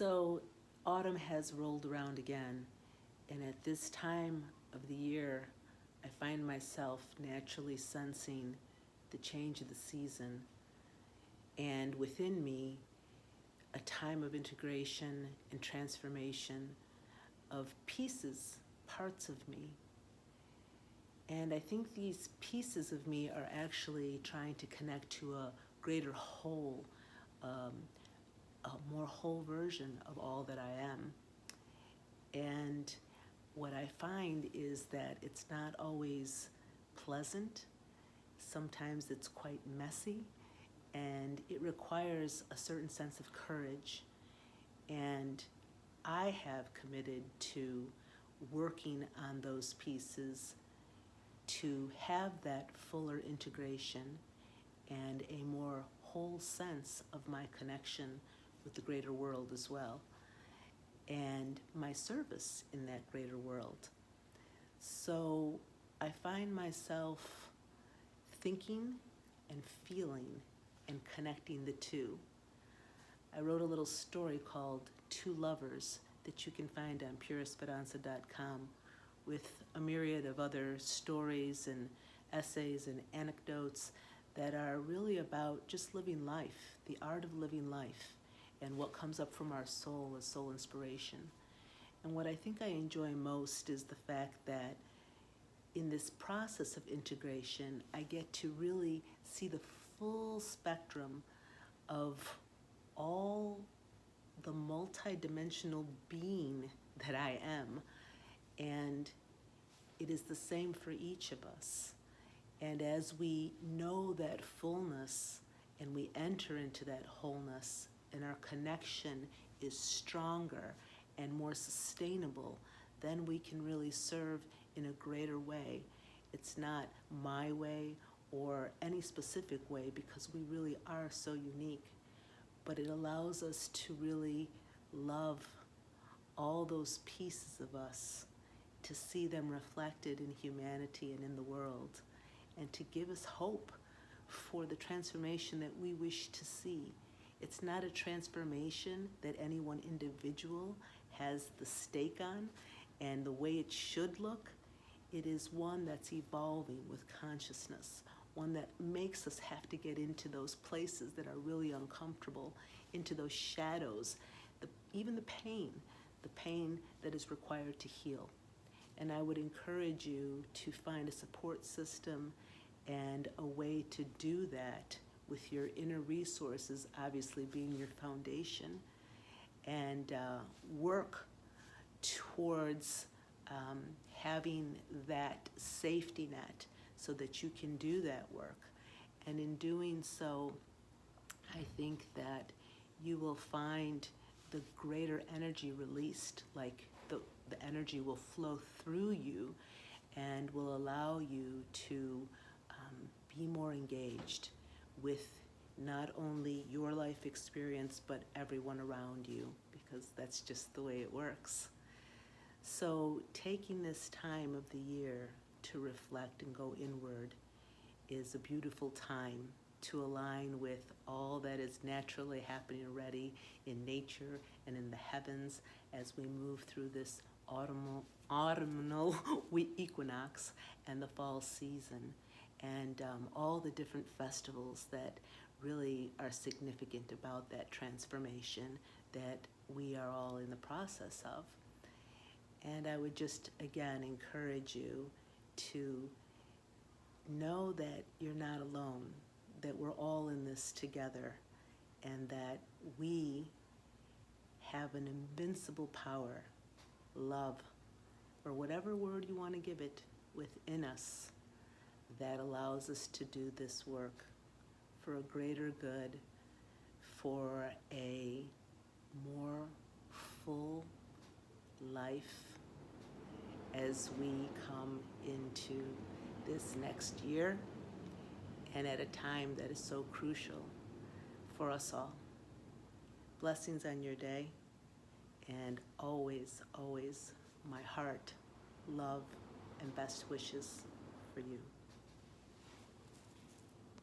So autumn has rolled around again, and at this time of the year, I find myself naturally sensing the change of the season, and within me, a time of integration and transformation of pieces, parts of me. And I think these pieces of me are actually trying to connect to a greater whole, um, a more whole version of all that I am. And what I find is that it's not always pleasant. Sometimes it's quite messy, and it requires a certain sense of courage. And I have committed to working on those pieces to have that fuller integration and a more whole sense of my connection with the greater world as well, and my service in that greater world. So I find myself thinking and feeling and connecting the two. I wrote a little story called Two Lovers that you can find on PureEsperanza.com, with a myriad of other stories and essays and anecdotes that are really about just living life, the art of living life, and what comes up from our soul as soul inspiration. And what I think I enjoy most is the fact that in this process of integration, I get to really see the full spectrum of all the multidimensional being that I am. And it is the same for each of us. And as we know that fullness and we enter into that wholeness, and our connection is stronger and more sustainable, then we can really serve in a greater way. It's not my way or any specific way, because we really are so unique, but it allows us to really love all those pieces of us, to see them reflected in humanity and in the world, and to give us hope for the transformation that we wish to see. It's not a transformation that any one individual has the stake on and the way it should look. It is one that's evolving with consciousness, one that makes us have to get into those places that are really uncomfortable, into those shadows, even the pain that is required to heal. And I would encourage you to find a support system and a way to do that with your inner resources, obviously being your foundation, and work towards having that safety net so that you can do that work. And in doing so, I think that you will find the greater energy released, like the energy will flow through you and will allow you to be more engaged with not only your life experience, but everyone around you, because that's just the way it works. So taking this time of the year to reflect and go inward is a beautiful time to align with all that is naturally happening already in nature and in the heavens as we move through this autumnal equinox and the fall season, and all the different festivals that really are significant about that transformation that we are all in the process of. And I would just, again, encourage you to know that you're not alone, that we're all in this together, and that we have an invincible power, love, or whatever word you want to give it, within us that allows us to do this work for a greater good, for a more full life as we come into this next year, and at a time that is so crucial for us all. Blessings on your day, and always, always my heart, love, and best wishes for you.